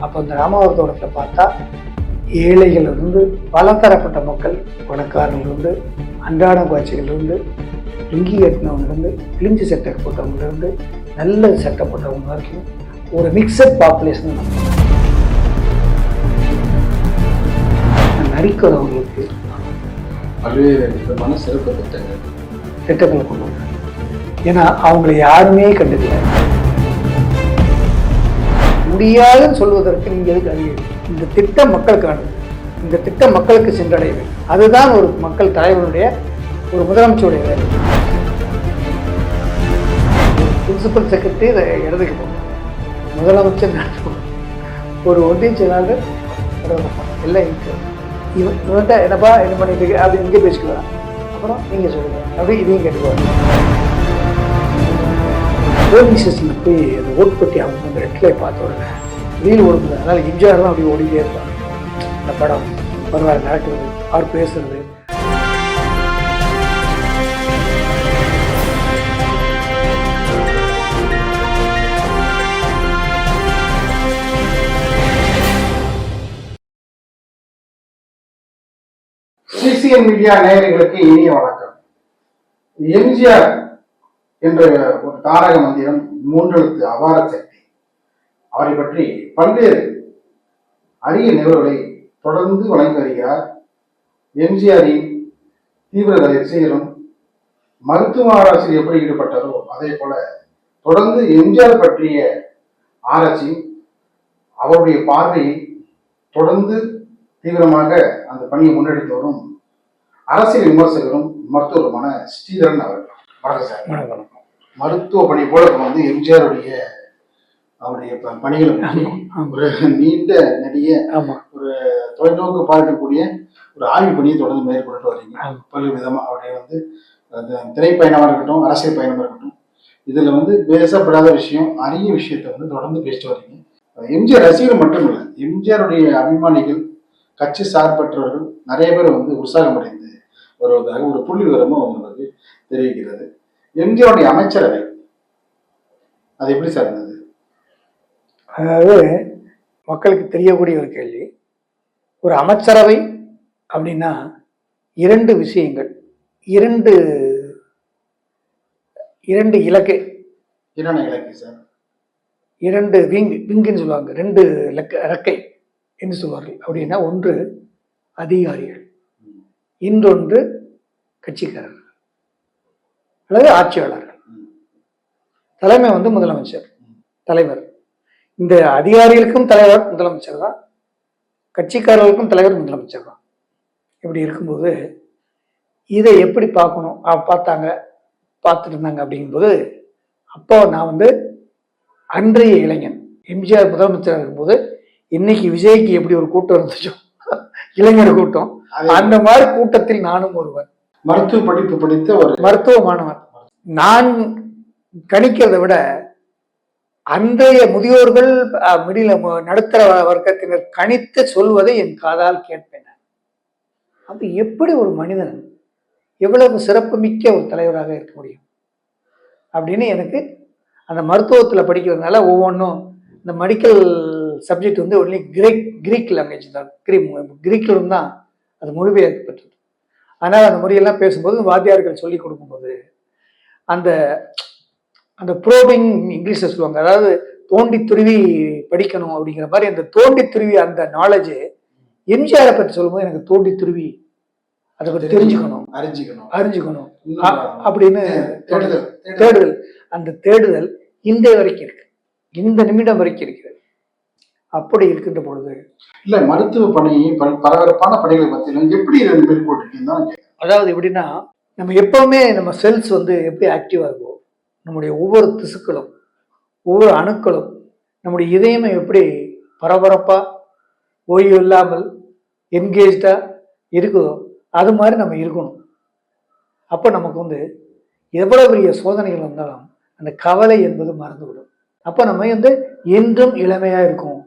அப்போ இந்த ராமாவரத்தோடத்தை பார்த்தா ஏழைகளிலிருந்து பலதரப்பட்ட மக்கள், பணக்காரர்களிருந்து, அன்றாட காட்சிகளிலிருந்து, லுங்கி கட்டினவங்கிலிருந்து, கிழிஞ்சு சட்டை போட்டவங்கிலிருந்து, நல்ல சட்டை போட்டவங்க வரைக்கும் ஒரு மிக்சட் பாப்புலேஷன். நடிக்கிறவங்களுக்கு பல்வேறு விதமான சிறப்பு திட்டங்களை கொண்டு வந்தாங்க. ஏன்னா அவங்களை யாருமே கண்டுக்கல. முடியாதுன்னு சொல்வதற்கு நீங்க எதுக்கு அறிவியல்? இந்த திட்டம் மக்களுக்கானது, இந்த திட்டம் மக்களுக்கு சென்றடையது. அதுதான் ஒரு மக்கள் தலைவருடைய, ஒரு முதலமைச்சருடைய வேலை. பிரின்சிபல் செக்ரட்டரி இடத்துக்கு போகணும், முதலமைச்சர் ஒரு ஒன்றிய செயலாளர் எல்லாம் இருக்கு. இவன்ட்ட என்னப்பா என்ன பண்ணிட்டு இருக்கு அப்படி இங்கே பேசிக்கலாம், அப்புறம் நீங்க சொல்லுங்க அப்படி இதையும் கேட்டுக்குவாங்க. போலீஸ் ஸ்டேஷனில் போய் அந்த ஓட்டு பற்றி அவங்க அந்த ரெட்டில் பார்த்த உடனே ரீல் ஓடுது. அதனால எம்ஜிஆர் தான் அப்படி ஓடிட்டே இருப்பாங்க. இந்த படம் பரவாயில்ல நடக்கிறது, அவர் பேசுறது. சிசிஎன் மீடியா நேயர்களுக்கு இனிய வணக்கம். எம்ஜிஆர் என்ற ஒரு தாரக மந்திரம், மூன்றெழுத்து அபார சக்தி. அவரை பற்றி பல்வேறு அரிய நிகழ்வுகளை தொடர்ந்து வழங்கி வருகிறார். எம்ஜிஆரின் தீவிர ரசிகரும் மருத்துவ ஆராய்ச்சியில் எப்படி ஈடுபட்டாரோ அதே போல தொடர்ந்து எம்ஜிஆர் பற்றிய ஆராய்ச்சி, அவருடைய பார்வையை தொடர்ந்து தீவிரமாக அந்த பணியை முன்னெடுத்து வரும் அரசியல் விமர்சகரும் மருத்துவருமான ஸ்ரீதரன் அவர்கள். வணக்கம் சார். வணக்கம். மருத்துவ பணி போல வந்து எம்ஜிஆருடைய அவருடைய பணிகளை ஒரு நீண்ட நெடிய ஒரு தொலைநோக்கு பார்க்கக்கூடிய ஒரு ஆய்வு பணியை தொடர்ந்து மேற்கொண்டு வரீங்க. பல்வேறு விதமா அவருடைய வந்து திரைப்பயணமா இருக்கட்டும், அரசியல் பயணமா இருக்கட்டும், இதுல வந்து பேசப்படாத விஷயம், அரிய விஷயத்த வந்து தொடர்ந்து பேசிட்டு வரீங்க. எம்ஜிஆர் ரசிகர் மட்டும் இல்லை, எம்ஜிஆருடைய அபிமானிகள், கட்சி சார்பற்றவர்கள் நிறைய பேர் வந்து உற்சாகமடைந்து வருவதாக ஒரு புள்ளி விவரமும் உங்களுக்கு தெரிவிக்கிறது. எம்ஜிஆருடைய அமைச்சரவை அது எப்படி சார் இருந்தது? அதாவது மக்களுக்கு தெரியக்கூடிய ஒரு கேள்வி. ஒரு அமைச்சரவை அப்படின்னா இரண்டு விஷயங்கள், இரண்டு இலக்கு. என்னென்ன இலக்கு சார்? இரண்டு விங்குன்னு சொல்லுவாங்க, ரெண்டு இறக்கை என்று சொல்வார்கள். அப்படின்னா ஒன்று அதிகாரிகள், இன்னொன்று கட்சிக்காரர்கள் அல்லது ஆட்சியாளர்கள். தலைமை வந்து முதலமைச்சர், தலைவர். இந்த அதிகாரிகளுக்கும் தலைவர் முதலமைச்சர் தான், கட்சிக்காரர்களுக்கும் தலைவர் முதலமைச்சர் தான். இப்படி இருக்கும்போது இதை எப்படி பார்க்கணும் பார்த்துட்டு இருந்தாங்க அப்படிங்கும்போது, அப்போ நான் வந்து அன்றைய இளைஞன், எம்ஜிஆர் முதலமைச்சராக இருக்கும்போது இன்னைக்கு விஜய்க்கு எப்படி ஒரு கூட்டம் இருந்துச்சோ இளைஞர் கூட்டம், அந்த மாதிரி கூட்டத்தில் நானும் ஒருவன். மருத்துவ படிப்பு படித்த ஒரு மருத்துவ மாணவன். நான் கணிக்கிறதை விட அன்றைய முதியோர்கள், நடுத்தர வர்க்கத்தினர் கணித்து சொல்வதை என் காதால் கேட்பேன். அது எப்படி ஒரு மனிதன் எவ்வளவு சிறப்புமிக்க ஒரு தலைவராக இருக்க முடியும் அப்படின்னு எனக்கு அந்த மருத்துவத்தில் படிக்கிறதுனால ஒவ்வொன்றும் இந்த மெடிக்கல் சப்ஜெக்ட் வந்து ஒன்லி கிரீக் லாங்குவேஜ் தான், கிரீக்கில் தான் அது மொழிபெயர்க்கப்பட்டது. ஆனால் அந்த மொழியெல்லாம் பேசும்போது வாத்தியார்கள் சொல்லி கொடுக்கும்போது அந்த அந்த ப்ரோபிங் இங்கிலீஷில் சொல்லுவாங்க, அதாவது தோண்டி துருவி படிக்கணும் அப்படிங்கிற மாதிரி அந்த தோண்டி துருவி அந்த நாலேஜ் எம்ஜிஆரை பற்றி சொல்லும்போது எனக்கு தோண்டி துருவி அதை பற்றி அறிஞ்சிக்கணும் அப்படின்னு தேடுதல். அந்த தேடுதல் இன்றைய வரைக்கும் இருக்கு, இந்த நிமிடம் வரைக்கும் இருக்கிறது. அப்படி இருக்கின்ற பொழுது இல்ல மருத்துவ பணி பரபரப்பான பணிகளை பத்தி எப்படி மேற்கொண்டிருக்கீங்க? அதாவது எப்படின்னா, நம்ம எப்பவுமே நம்ம செல்ஸ் வந்து எப்படி ஆக்டிவா இருக்கும், நம்முடைய ஒவ்வொரு திசுக்களும், ஒவ்வொரு அணுக்களும், நம்முடைய இதயமே எப்படி பரபரப்பா ஓய்வு இல்லாமல் என்கேஜா இருக்குதோ அது மாதிரி நம்ம இருக்கணும். அப்போ நமக்கு வந்து எவ்வளவு பெரிய சோதனைகள் வந்தாலும் அந்த கவலை என்பது மறந்துவிடும். அப்போ நம்ம வந்து என்றும் இளமையா இருக்கும்,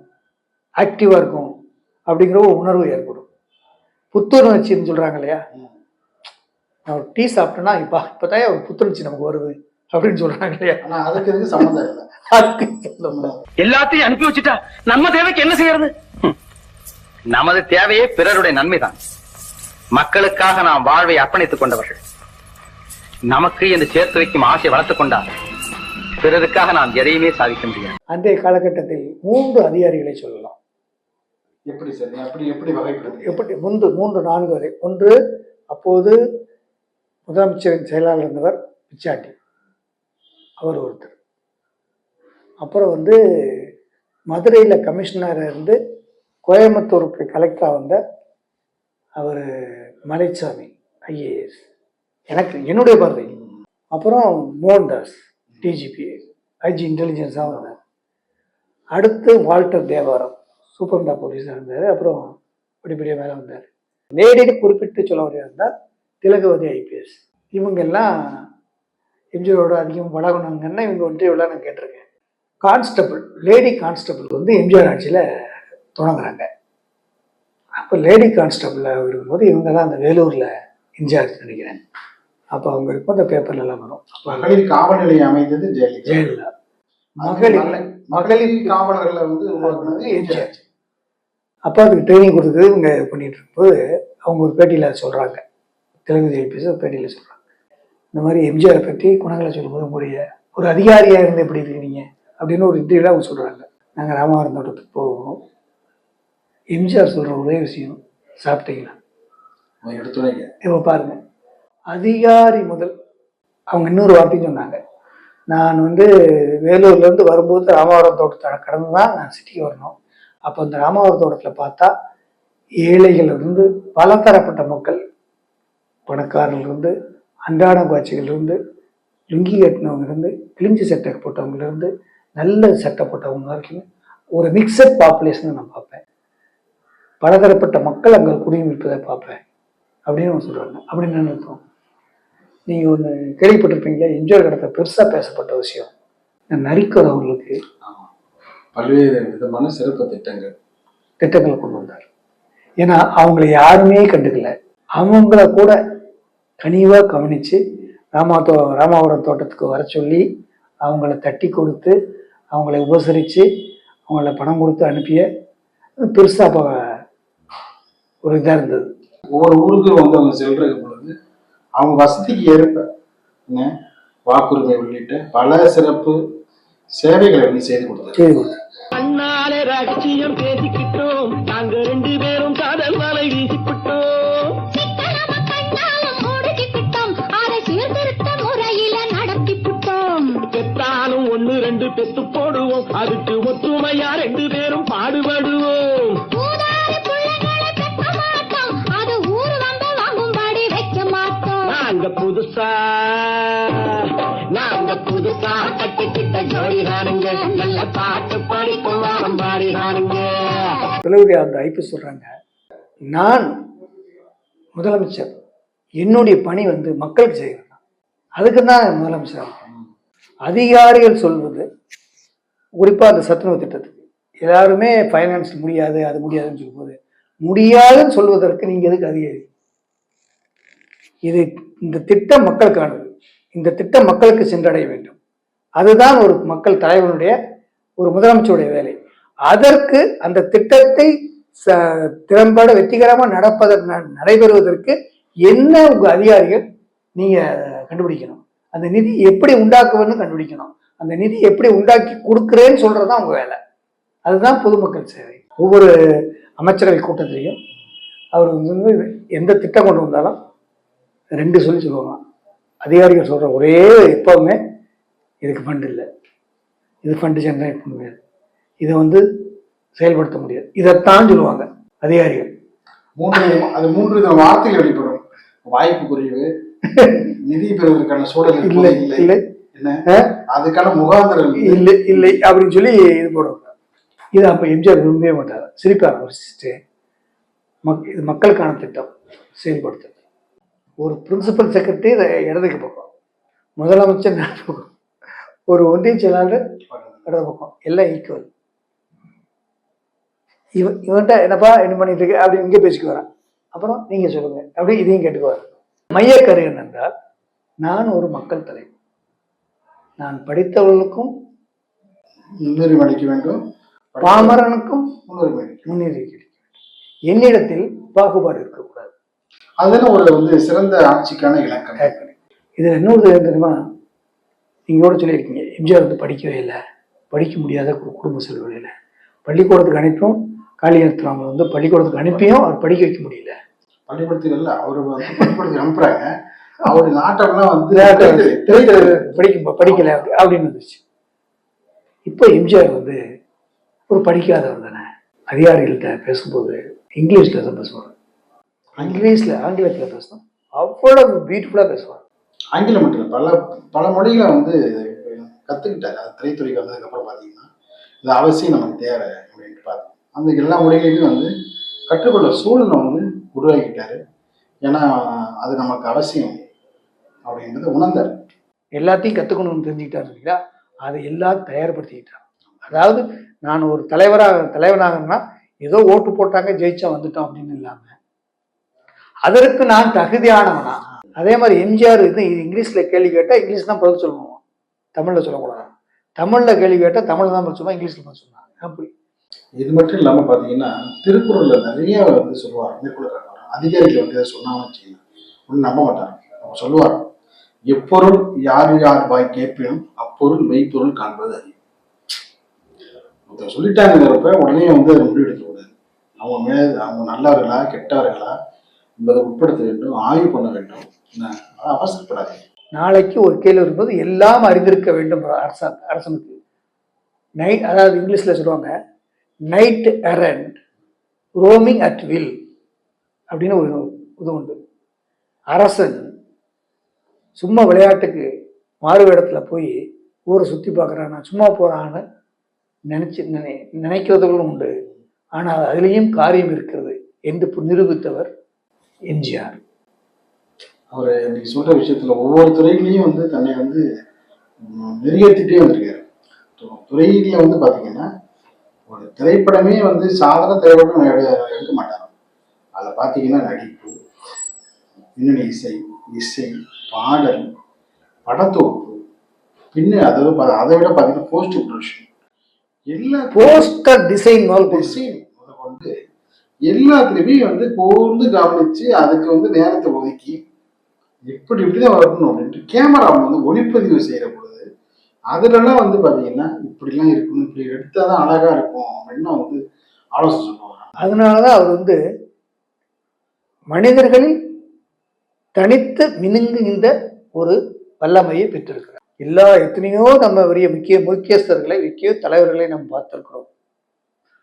ஆக்டிவா இருக்கும் அப்படிங்கிற ஒரு உணர்வு ஏற்படும். புத்துணர்ச்சின்னு சொல்றாங்க இல்லையா, நான் ஒரு டீ சாப்பிட்டேன்னா இப்போதான் ஒரு புத்துணர்ச்சி நமக்கு வருது அப்படின்னு சொல்றாங்க இல்லையா? ஆனா அதுக்கு எதுக்கு சம்மந்தம் இல்லை. அதுக்கு சம்பந்தம் இல்லை. எல்லாத்தையும் அனுப்பி வச்சுட்டா நம்ம தேவைக்கு என்ன செய்யறது? நமது தேவையே பிறருடைய நன்மைதான். மக்களுக்காக நாம் வாழ்வை அர்ப்பணித்துக் கொண்டவர்கள். நமக்கு என்று சேர்த்து வைக்கும் ஆசை வளர்த்துக் கொண்டால் பிறருக்காக நாம் எதையுமே சாதிக்க முடியாது. அன்றைய காலகட்டத்தில் 3 அதிகாரிகளை சொல்லலாம். எப்படி சார் எப்படி வகைப்படுது? எப்படி 3-4 வரை. ஒன்று, அப்போது முதலமைச்சரின் செயலாளர் இருந்தவர் பிச்சாண்டி, அவர் ஒருத்தர். அப்புறம் மதுரையில் கமிஷனராக இருந்து கோயம்புத்தூருக்கு கலெக்டராக வந்த அவர் மலைச்சாமி ஐஏஎஸ், என்னுடைய பார்வை. அப்புறம் மோகன்தாஸ் டிஜிபி, ஐஜி இன்டெலிஜென்ஸாக வந்தார். அடுத்து வால்டர் தேவாரம் சூப்பர்டா போலீஸாக இருந்தார். அப்புறம் படிப்படிய மேலே வந்தார். லேடின்னு குறிப்பிட்டு சொல்ல வரையா இருந்தால் திலகவதி ஐபிஎஸ். இவங்கெல்லாம் எம்ஜிஆரோட அதிகம் பழகினாங்கன்னா இவங்க இவ்வளோ நான் கேட்டிருக்கேன். கான்ஸ்டபிள், லேடி கான்ஸ்டபிள் எம்ஜிஆர் ஆட்சியில் தொடங்குறாங்க. அப்போ லேடி கான்ஸ்டபிளாக இருக்கும்போது இவங்க தான் அந்த வேலூரில் இன்சார்ஜ் நினைக்கிறேன். அப்போ அவங்க இருக்கும் அந்த பேப்பர்லாம் வரும். மகளிர் காவல் நிலையம் அமைந்தது ஜெயலலிதா. மகளிர் காவலர்களை உருவாக்குனது எம்ஜிஆர். அப்போ அதுக்கு ட்ரைனிங் கொடுத்துட்டு இவங்க பண்ணிட்டு இருக்கும்போது அவங்க ஒரு பேட்டியில் சொல்கிறாங்க, தெலுங்கு ஐபிஎஸ் ஒரு பேட்டியில் சொல்கிறாங்க, இந்த மாதிரி எம்ஜிஆரை பற்றி குணங்களை சொல்லும்போது உங்களுடைய ஒரு அதிகாரியாக இருந்து எப்படி இருக்கிறீங்க அப்படின்னு ஒரு இன்டர்வியூவில் அவங்க சொல்கிறாங்க. நாங்கள் ராமநாதபுரம் தோட்டத்துக்கு போவோம், எம்ஜிஆர் சொல்கிற ஒரே விஷயம் சாப்பிட்டீங்களா எடுத்துரைங்க. இப்போ பாருங்கள், அதிகாரி முதல் அவங்க இன்னொரு வார்த்தையும் சொன்னாங்க. நான் வேலூர்லேருந்து வரும்போது ராமநாதபுரம் தோட்டத்தை கடந்து தான் நான் சிட்டிக்கு வரணும். அப்போ இந்த ராமநாதபுரம் தோட்டத்தில் பார்த்தா ஏழைகளிலிருந்து பலதரப்பட்ட மக்கள், பணக்காரர்லேருந்து அன்றாட காட்சிகள்லேருந்து லுங்கி கட்டினவங்கலேருந்து கிழிஞ்சி சட்டை போட்டவங்கலேருந்து நல்ல சட்டை போட்டவங்க வரைக்கும் ஒரு மிக்சட் பாப்புலேஷனை நான் பார்ப்பேன். பலதரப்பட்ட மக்கள் அங்கே குடியிருப்பதை பார்ப்பேன் அப்படின்னு சொல்கிறாங்க. அப்படின்னு நினைத்தோம். நீங்கள் ஒன்று கேள்விப்பட்டிருப்பீங்களே, எம்ஜிஆர் கடத்த பெருசாக பேசப்பட்ட விஷயம் நரிக்கர் அவர்களுக்கு பல்வேறு விதமான சிறப்பு திட்டங்களை கொண்டு வந்தார். ஏன்னா அவங்கள யாருமே கண்டுக்கல. அவங்கள கூட கனிவாக கவனித்து ராமாவரம் தோட்டத்துக்கு வர சொல்லி அவங்கள தட்டி கொடுத்து அவங்கள உபசரித்து அவங்கள பணம் கொடுத்து அனுப்பிய பெருசாக ஒரு இதாக இருந்தது. ஒவ்வொரு ஊருக்கு அவங்க செல்றது பொழுது அவங்க வசதிக்கு ஏற்ப வாக்குரிமை உள்ளிட்ட பல சிறப்பு சேவைகளை செய்து கொடுத்தார். அண்ணாலே ரகசியம் பேசிக்கிட்டோம், நாங்க 2 பேரும் காதல் வலை வீசிக்கிட்டோம். பெற்றாலும் 1-2 பெத்து போடுவோம், அதுக்கு ஒத்துமையா 2 பேரும் பாடுபடுவோம். நாங்க புதுசா கட்டிக்கிட்ட ஜோடி நானுங்க, நல்ல பாட்டு படிப்போம் பாடி நானுங்க. தளபதி அந்த ஐபிஎஸ் சொல்றாங்க, நான் முதலமைச்சர், என்னுடைய பணி மக்களுக்கு செய்யறது, அதுக்கு தான் முதலமைச்சர். அதிகாரிகள் சொல்வது குறிப்பாக அந்த சத்துணவு திட்டத்துக்கு எல்லாருமே ஃபைனான்ஸ் முடியாது, அது முடியாதுன்னு சொல்லும்போது முடியாதுன்னு சொல்வதற்கு நீங்கள் எதுக்கு அதிகாரி? இந்த திட்டம் மக்களுக்கானது, இந்த திட்டம் மக்களுக்கு சென்றடைய வேண்டும். அதுதான் ஒரு மக்கள் தலைவனுடைய ஒரு முதலமைச்சருடைய வேலை. அதற்கு அந்த திட்டத்தை திறம்பட வெற்றிகரமாக நடைபெறுவதற்கு என்ன உங்க அதிகாரிகள் நீங்க கண்டுபிடிக்கணும். அந்த நிதி எப்படி உண்டாக்குவேன்னு கண்டுபிடிக்கணும். அந்த நிதி எப்படி உண்டாக்கி கொடுக்குறேன்னு சொல்றதுதான் உங்க வேலை. அதுதான் பொதுமக்கள் சேவை. ஒவ்வொரு அமைச்சரவை கூட்டத்திலையும் அவர் எந்த திட்டம் கொண்டு வந்தாலும் 2 சொல்லுவாங்க. அதிகாரிகள் சொல்ற ஒரே எப்பவுமே இதுக்கு ஃபண்ட் இல்லை, இது ஃபண்டு ஜெனரேட் பண்ண முடியாது, இதை செயல்படுத்த முடியாது, இதைத்தான் சொல்லுவாங்க அதிகாரிகள். 3 வித வார்த்தைகள் வெளிப்படும். வாய்ப்பு குறைவு, நிதி பெறுவதற்கான சூழல் இல்லை இல்லை, அதுக்கான முகாந்திரம் இல்லை இல்லை அப்படின்னு சொல்லி இது போடுவாங்க. இது அப்ப எம்ஜிஆர் விரும்பவே மாட்டார், சிரிப்பார். இது மக்களுக்கான திட்டம் செயல்படுத்த. ஒரு பிரின்சிபல் செக்ரட்டரி இடதுக்கு பக்கம், முதலமைச்சர் பக்கம், ஒரு ஒன்றிய செயலாளர் இடது பக்கம், எல்லாம் ஈக்குவல். இவன்ட்ட என்னப்பா என்ன பண்ணிட்டு இருக்கு அப்படி இங்கே பேசிக்கு வரேன், அப்புறம் நீங்க சொல்லுங்க அப்படி இதையும் கேட்டுக்குவார். மையக்கரு என்னென்றால், நான் ஒரு மக்கள் தலைவர், நான் படித்தவர்களுக்கும் முன்னுரிமை அளிக்க வேண்டும், பாமரனுக்கும் முன்னுரிமை அளிக்க வேண்டும். முன்னுரிமை கிடைக்க வேண்டும். என்னிடத்தில் பாகுபாடு இருக்கக்கூடாது. அதுதானே ஒரு சிறந்த ஆட்சிக்கான இலக்கம். இதில் இன்னொரு தெரியுமா, நீங்கள் கூட சொல்லியிருக்கீங்க, எம்ஜிஆர் வந்து படிக்கவே இல்லை, படிக்க முடியாத குடும்ப சூழ்நிலையில் பள்ளிக்கூடத்துக்கு அனுப்பியும் காளியாத்திராம வந்து பள்ளிக்கூடத்துக்கு அனுப்பியும் அவர் படிக்க வைக்க முடியல. பள்ளிக்கூடத்தில் இல்லை, அவர் வந்து பள்ளிக்கூடத்துக்கு அனுப்புறாங்க, அவருடைய நாட்டம்லாம் வந்து படிக்கல அப்படின்னு வந்துச்சு. இப்போ எம்ஜிஆர் வந்து ஒரு படிக்காதவர் தானே, அதிகாரிகள்கிட்ட பேசும்போது இங்கிலீஷில் தான் பேசுவார். ஆங்கிலத்தில் பேசணும், அவ்வளவு பியூட்டிஃபுல்லாக பேசுவார். ஆங்கிலம் மட்டும் இல்லை, பல மொழிகளை வந்து கற்றுக்கிட்டாரு. அது திரைத்துறைக்கு வந்ததுக்கப்புறம் பார்த்தீங்கன்னா இது அவசியம் நமக்கு தேவை அப்படின்ட்டு பார்த்தோம். அந்த எல்லா மொழிகளையுமே வந்து கற்றுக்கொள்ள சூழ்நிலை வந்து உருவாக்கிட்டாரு. ஏன்னா அது நமக்கு அவசியம் அப்படின்றத உணர்ந்தார். எல்லாத்தையும் கற்றுக்கணும்னு தெரிஞ்சுக்கிட்டாரு இல்லையா, அதை எல்லாம் தயார்படுத்திக்கிட்டார். அதாவது நான் ஒரு தலைவனாகனா ஏதோ ஓட்டு போட்டாங்க ஜெயிச்சா வந்துட்டோம் அப்படின்னு இல்லாம அதற்கு நான் தகுதியானவனா. அதே மாதிரி எம்ஜிஆர் இது இங்கிலீஷ்ல கேள்வி கேட்டால் இங்கிலீஷ் தான் பதில் சொல்லணும், தமிழ்ல சொல்லக்கூடாது. தமிழ்ல கேள்வி கேட்டால் தமிழ்ல தான் பதில் சொல்லுவாங்க, இங்கிலீஷ்ல பதில் சொன்னாங்க. அப்படி இது மட்டும் இல்லாமல் பார்த்தீங்கன்னா திருக்குறள்ல நிறைய வந்து சொல்லுவார். மேற்கொள்ள அதிகாரிகள் வந்து சொன்னாங்கன்னு வச்சுக்கோங்க, ஒன்றும் நம்ப மாட்டாங்க. அவங்க சொல்லுவார், எப்பொருள் யார் யார் வாய் கேட்பினும் அப்பொருள் மெய்ப்பொருள் காண்பது அறிவு. சொல்லிட்டாங்கிறப்ப உடனே வந்து அதை முடிவெடுக்கக்கூடாது. அவங்க நல்லவர்களா கெட்டவர்களா என்பதை உட்படுத்த வேண்டும், ஆய்வு பண்ண வேண்டும், அவசரப்படாது. நாளைக்கு ஒரு கேள்வி வரும்போது எல்லாம் அறிந்திருக்க வேண்டும் அரசனுக்கு. நைட், அதாவது இங்கிலீஷ்ல சொல்லுவாங்க night errant roaming at will அப்படின்னு ஒரு இது உண்டு. அரசன் சும்மா விளையாட்டுக்கு மாறுவேடத்துல போய் ஊரை சுற்றி பார்க்குறான், சும்மா போறான்னு நினைக்கிறதுகளும் உண்டு. ஆனால் அதுலேயும் காரியம் இருக்கிறது என்று நிரூபித்தவர் எம்ஜிஆர். அவர் இன்னைக்கு சொல்ற விஷயத்துல ஒவ்வொரு துறையிலையும் வந்து தன்னை வந்து நிறைவேற்றிட்டே வந்திருக்காரு. துறையில வந்து பாத்தீங்கன்னா ஒரு திரைப்படமே வந்து சாதாரண திரைப்படம் எடுக்க மாட்டாங்க. அதில் பார்த்தீங்கன்னா நடிப்பு, பின்னணி இசை, பாடல், படத்தொகுப்பு, அதை விட பார்த்தீங்கன்னா போஸ்ட் ப்ரொடக்ஷன், எல்லா போஸ்டர் டிசைன் கொண்டு எல்லாத்துலேயுமே வந்து கூர்ந்து கவனிச்சு அதுக்கு வந்து நேரத்தை ஒதுக்கி இப்படிதான் வரணும் அப்படின்ட்டு கேமரா வந்து ஒளிப்பதிவு செய்யற பொழுது அதுலலாம் வந்து பாத்தீங்கன்னா இப்படிலாம் இருக்கணும், இப்படி எடுத்தாதான் அழகா இருக்கும் அப்படின்னு வந்து ஆலோசனை சொல்லுவாங்க. அதனாலதான் அவர் வந்து மனிதர்களில் தனித்து மினுங்குகின்ற ஒரு வல்லமையை பெற்றிருக்கிறார். எத்தனையோ நம்ம முக்கியஸ்தர்களை முக்கிய தலைவர்களை நாம் பார்த்திருக்கிறோம்.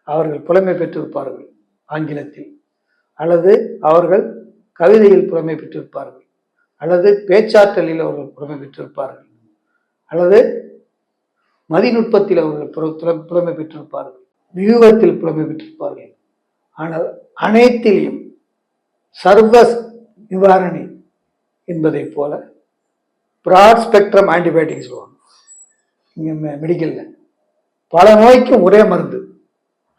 அவர்கள் புலமை பெற்றிருப்பார்கள் ஆங்கிலத்தில், அல்லது அவர்கள் கவிதையில் புலமை பெற்றிருப்பார்கள், அல்லது பேச்சாற்றலில் அவர்கள் புலமை பெற்றிருப்பார்கள், அல்லது மதிநுட்பத்தில் அவர்கள் புலமை பெற்றிருப்பார்கள், வியூகத்தில் புலமை பெற்றிருப்பார்கள். ஆனால் அனைத்திலையும் சர்வ நிவாரணி என்பதை போல பிராட் ஸ்பெக்ட்ரம் ஆன்டிபயோட்டிக் சொல்லுவாங்க இங்க மெடிக்கல்ல, பல நோய்க்கும் ஒரே மருந்து.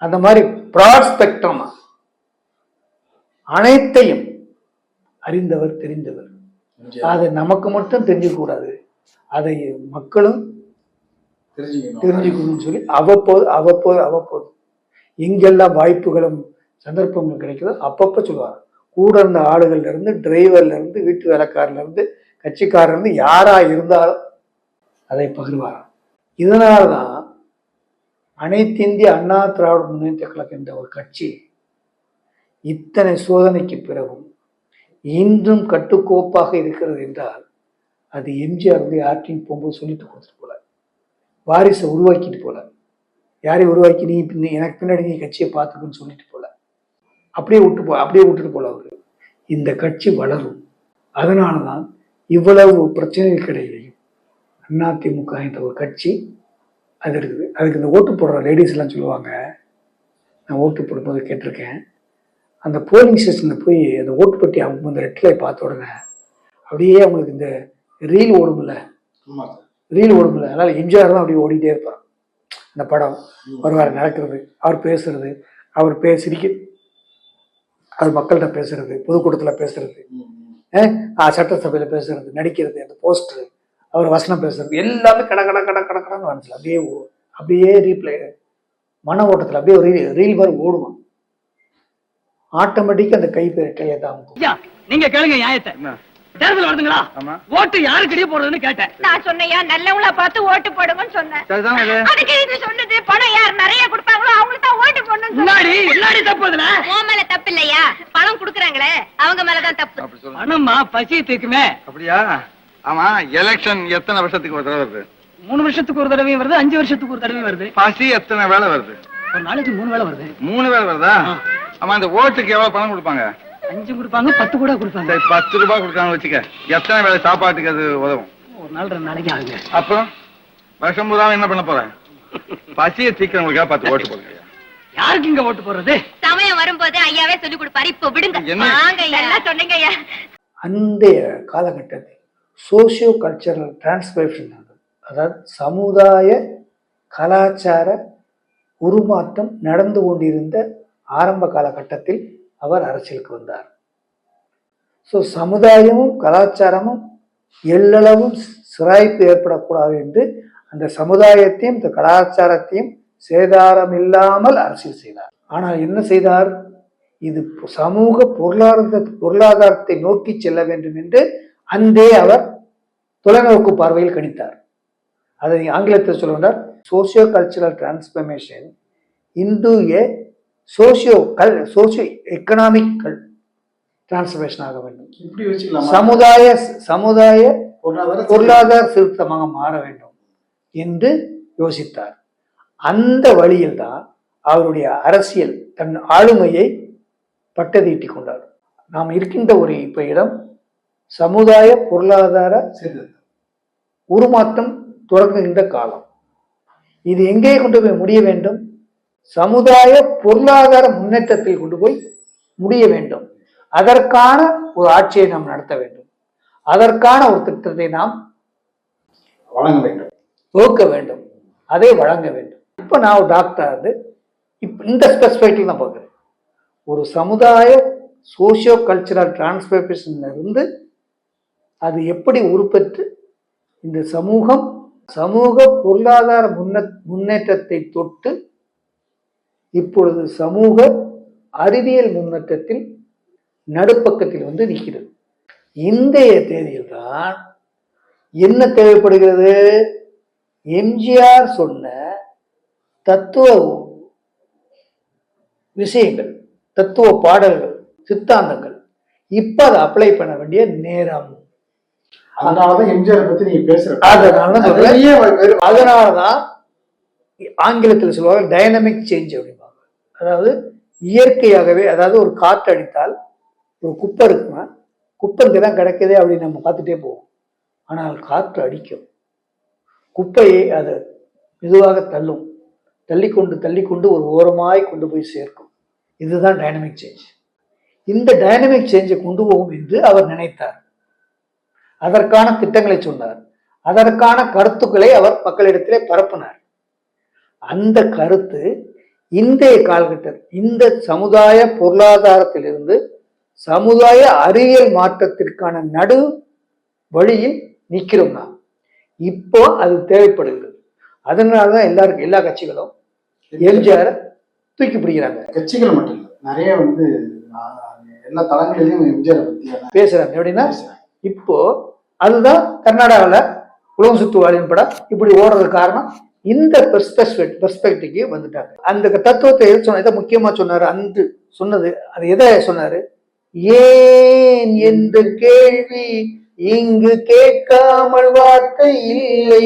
அந்த மாதிரி பிராட் ஸ்பெக்ட்ரம் அனைத்தையும் அறிந்தவர், தெரிந்தவர். அதை நமக்கு மட்டும் தெரிஞ்சுக்க கூடாது, அதை மக்களும் தெரிஞ்சுக்கணும்னு சொல்லி அவ்வப்போது எங்கெல்லாம் வாய்ப்புகளும் சந்தர்ப்பங்கள் கிடைக்குதோ அப்பப்போ சொல்லுவார். கூட இருந்த ஆளுகள்ல இருந்து, டிரைவர்ல இருந்து, வீட்டு வேலைக்காரில இருந்து, கட்சிக்காரர் இருந்து, யாரா இருந்தாலும் அதை பகிர்வார். இதனால்தான் அனைத்து இந்திய அண்ணா திராவிட முன்னேற்ற கழகம் என்ற ஒரு கட்சி இத்தனை சோதனைக்கு பிறகும் இன்றும் கட்டுக்கோப்பாக இருக்கிறது என்றால் அது எம்ஜிஆர் வந்து யார்ட்டையும் போகும்போது சொல்லிட்டு கொடுத்துட்டு போல, வாரிசை உருவாக்கிட்டு போல, யாரையும் உருவாக்கி நீ எனக்கு பின்னாடி நீ கட்சியை பார்த்துக்குன்னு சொல்லிட்டு போல, அப்படியே விட்டுட்டு போல. அவரு இந்த கட்சி வளரும். அதனாலதான் இவ்வளவு பிரச்சனைகள் கிடையிலையும் அதிமுக என்ற ஒரு கட்சி அது இருக்குது. அதுக்கு இந்த ஓட்டு போடுற லேடிஸ் எல்லாம் சொல்லுவாங்க, நான் ஓட்டு போடும்போது கேட்டிருக்கேன், அந்த போலிங் ஸ்டேஷனில் போய் அந்த ஓட்டு பட்டி அவங்க அந்த ரெட்டிலை பார்த்த உடனே அப்படியே அவங்களுக்கு இந்த ரீல் ஓடும்ல, அதனால எம்ஜிஆர் தான் அப்படியே ஓடிட்டே இருப்பார். அந்த படம் வருவார் நடக்கிறது, அவர் பேசுறது, அவர் சிரிக்க, அது மக்கள்கிட்ட பேசுறது, பொதுக்கூட்டத்தில் பேசுறது, சட்டசபையில் பேசுறது, நடிக்கிறது, அந்த போஸ்டர், அவர் வசனம் பேசுறது எல்லாமே கட கட கட கட கடன்னு வந்துச்சு. அப்படியே ரீப்ளே மன ஓட்டத்தில் அப்படியே ஒரு ரீல் மாதிரி ஓடுவான். ஆட்டோமேட்டிக்கா அந்த கை கையை தான். நீங்க கேளுங்க நியாயத்தை. தேர்தல் வருதுங்களா? ஓட்டு யாருக்கிட்டே போடுறதுன்னு கேட்டேன். நான் சொன்னையா நல்லவங்களா பார்த்து ஓட்டு போடுங்கன்னு சொன்னேன். அதுக்கு இது சொன்னது பணம் யார் நிறைய கொடுப்பாங்களோ அவங்களுக்கு தான் ஓட்டு போடணும். முன்னாடி தப்பு அதுல. உன் மேல தப்பு இல்லையா? பணம் குடுக்குறாங்களே அவங்க மேலதான் தப்பு. பணமா பசி தீக்குமே. அப்படியா? ஆமா, எலெக்ஷன் எத்தனை வருஷத்துக்கு ஒரு தடவை வருது? 3 வருஷத்துக்கு ஒரு தடவையும் வருது, 5 வருஷத்துக்கு ஒரு தடவையும் வருது. பசி எத்தனை வேலை வருது? ஒரு நாளைக்கு 3 வேளை வருது. 3 வேலை வருதா? ஆமா, இந்த ஓட்டுக்கு எவ்வளவு பணம் கொடுப்பாங்க? 5 கொடுப்பாங்க, 10 கூட கொடுப்பாங்க. 10 ரூபாய் கொடுக்காங்க வச்சுக்க, எத்தனை வேலை சாப்பாட்டுக்கு அது உதவும்? ஒரு நாள் 2 நாளைக்கு ஆகுங்க. அப்புறம் வருஷம் பூரா என்ன பண்ண போறேன்? பசியை தீக்கிறவங்களுக்காக 10 ஓட்டு போடுங்க. யாருக்கு இங்க ஓட்டு போடுறது? சமயம் வரும்போது ஐயாவே சொல்லி கொடுப்பாரு. இப்ப விடுங்க. எல்லாம் சொன்னீங்க ஐயா. அந்த காலகட்டத்தில் சோசியோ கல்ச்சரல் டிரான்ஸ்ஃபர்மேஷன், அதாவது சமுதாய கலாச்சார உருமாற்றம் நடந்து கொண்டிருந்த ஆரம்ப காலகட்டத்தில் அவர் அரசியலுக்கு வந்தார். ஸோ சமுதாயமும் கலாச்சாரமும் எல்லளவும் சிராய்ப்பு ஏற்படக்கூடாது என்று அந்த சமுதாயத்தையும் இந்த கலாச்சாரத்தையும் சேதாரம் இல்லாமல் அரசியல் செய்தார். ஆனால் என்ன செய்தார்? இது சமூக பொருளாதாரத்தை நோக்கி செல்ல வேண்டும் என்று அன்றே அவர் தொலைநோக்கு பார்வையில் கணித்தார். அதை ஆங்கிலத்தில் சொல்லுவார், சோசியோ கல்ச்சரல் டிரான்ஸ்ஃபர்மேஷன் இன்டு ஏ சோசியோ எக்கனாமிக் டிரான்ஸ்ஃபர்மேஷன் ஆக வேண்டும். இப்படி வச்சுக்கலாம். சமுதாய பொருளாதார சீர்திருத்தமாக மாற வேண்டும் என்று யோசித்தார். அந்த வழியில் தான் அவருடைய அரசியல் தன் ஆளுமையை பட்டதீட்டிக் கொண்டார். நாம் இருக்கின்ற ஒரு இடம் சமுதாய பொருளாதார உருமாற்றம் தொடங்குகின்ற காலம். இது எங்கே கொண்டு போய் முடிய வேண்டும்? சமுதாய பொருளாதார முன்னேற்றத்தில் கொண்டு போய் முடிய வேண்டும். அதற்கான ஒரு ஆட்சியை நாம் நடத்த வேண்டும். அதற்கான ஒரு திட்டத்தை நாம் வழங்க வேண்டும், வகுக்க வேண்டும், அதை வழங்க வேண்டும். இப்ப நான் ஒரு டாக்டர் வந்து இந்த பெர்ஸ்பெக்டிவ் தான் பார்க்குறேன். ஒரு சமுதாய சோசியோ கல்ச்சரல் டிரான்ஸ்ஃபர்மேஷன்ல இருந்து அது எப்படி உருப்பெற்று இந்த சமூக பொருளாதார முன்னேற்றத்தை தொட்டு இப்பொழுது சமூக அறிவியல் முன்னேற்றத்தில் நடுப்பக்கத்தில் வந்து நிற்கிறது. இன்றைய தேதியில் தான் என்ன தேவைப்படுகிறது? எம்ஜிஆர் சொன்ன தத்துவ விஷயங்கள், தத்துவ பாடல்கள், சித்தாந்தங்கள் இப்ப அதை அப்ளை பண்ண வேண்டிய நேரம். அதனாலதான் எம்ஜிஆர் பத்தி நீங்க பேசுற. அதனாலதான் ஆங்கிலத்தில் சொல்லுவாங்க டைனமிக் சேஞ்ச் அப்படிம்பாங்க. அதாவது இயற்கையாகவே, அதாவது ஒரு காற்று அடித்தால் ஒரு குப்பை இருக்குன்னா குப்பை இங்கதான் கிடைக்குதே அப்படின்னு நம்ம பார்த்துட்டே போவோம். ஆனால் காற்று அடிக்கும், குப்பையை அது மெதுவாக தள்ளிக்கொண்டு ஒரு ஓரமாய் கொண்டு போய் சேர்க்கும். இதுதான் டைனமிக் சேஞ்ச். இந்த டைனமிக் சேஞ்சை கொண்டு போகும் என்று அவர் நினைத்தார். அதற்கான திட்டங்களை சொன்னார். அதற்கான கருத்துக்களை அவர் மக்களிடத்திலே பரப்பினார். அந்த கருத்து இன்றைய காலகட்டத்தில் இந்த சமுதாய பொருளாதாரத்திலிருந்து சமுதாய அறிவியல் மாற்றத்திற்கான நடு வழியில் நிற்கிறோம். நாம் இப்போ அது தேவைப்படுகிறது. அதனாலதான் எல்லா கட்சிகளும் எம்ஜிஆர் தூக்கி பிடிக்கிறாங்க. கட்சிகள் மட்டும் இல்லை, நிறைய வந்து எல்லா தளங்களிலையும் எம்ஜிஆர் பத்தி பேசுறாங்க. எப்படின்னா இப்போ அதுதான் கர்நாடகாவில் உலகம் சுற்றுவாளின் படம் இப்படி ஓடுறது காரணம் இந்த பெர்ஸ்பெக்டிவ்க்கு வந்துட்டாங்க. அந்த தத்துவத்தை எது சொன்ன, இதை முக்கியமா சொன்னாரு. அந்த சொன்னது அது எதை சொன்னாரு? ஏன் என்ற கேள்வி இங்கு கேட்காமல் வார்த்தை இல்லை.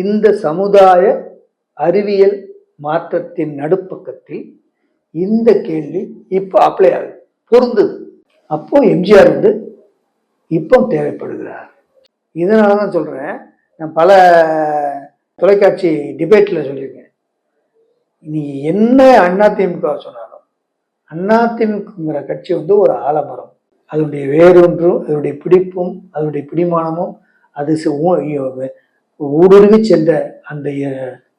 இந்த சமுதாய அறிவியல் மாற்றத்தின் நடுப்பக்கத்தில் இந்த கேள்வி இப்போ அப்ளை ஆகுது, பொருந்தது. அப்போ எம்ஜிஆர் வந்து இப்போ தேவைப்படுகிறார். இதனாலதான் சொல்றேன், நான் பல தொலைக்காட்சி டிபேட்ல சொல்லியிருக்கேன், நீ என்ன அதிமுக சொன்னாலும் அதிமுகங்கிற கட்சி வந்து ஒரு ஆலமரம். அதனுடைய வேறொன்றும் அதனுடைய பிடிப்பும் அதனுடைய பிடிமானமும் அது ஊடுருவி சென்ற அந்த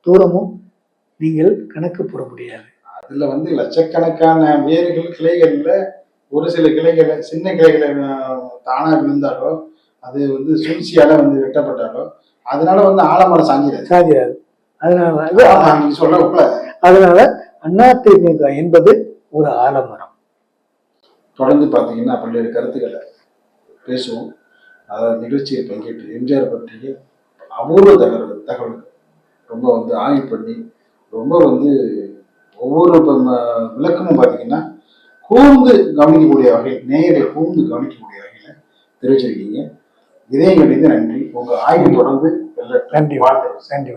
தூரமும் நீங்கள் கணக்கு போட முடியாது. அதுல வந்து லட்சக்கணக்கான வேர்கள் கிளைகள்ல ஒரு சில கிளைகளை சின்ன கிளைகளை தானா விழுந்தாலோ அது வந்து சூழ்ச்சியால வந்து வெட்டப்பட்டாலோ அதனால வந்து ஆலமரம் சாஞ்சிடாது. அதனால அதிமுக என்பது ஒரு ஆலமரம். தொடர்ந்து பாத்தீங்கன்னா பல்வேறு கருத்துக்களை பேசுவோம். அதாவது நிகழ்ச்சியில் பங்கேற்று எம்ஜிஆர் பற்றிய அபூர்வ தகவல் ரொம்ப வந்து ஆய்வு பண்ணி ரொம்ப வந்து ஒவ்வொரு விளக்கமும் பார்த்தீங்கன்னா கூர்ந்து கவனிக்கக்கூடிய வகையில் நேயர்கள் கூர்ந்து கவனிக்கக்கூடிய வகையில தெரிவிச்சிருக்கீங்க. இதே கண்டித்து நன்றி. உங்க ஆய்வு தொடர்ந்து நன்றி. வாழ்த்து. நன்றி.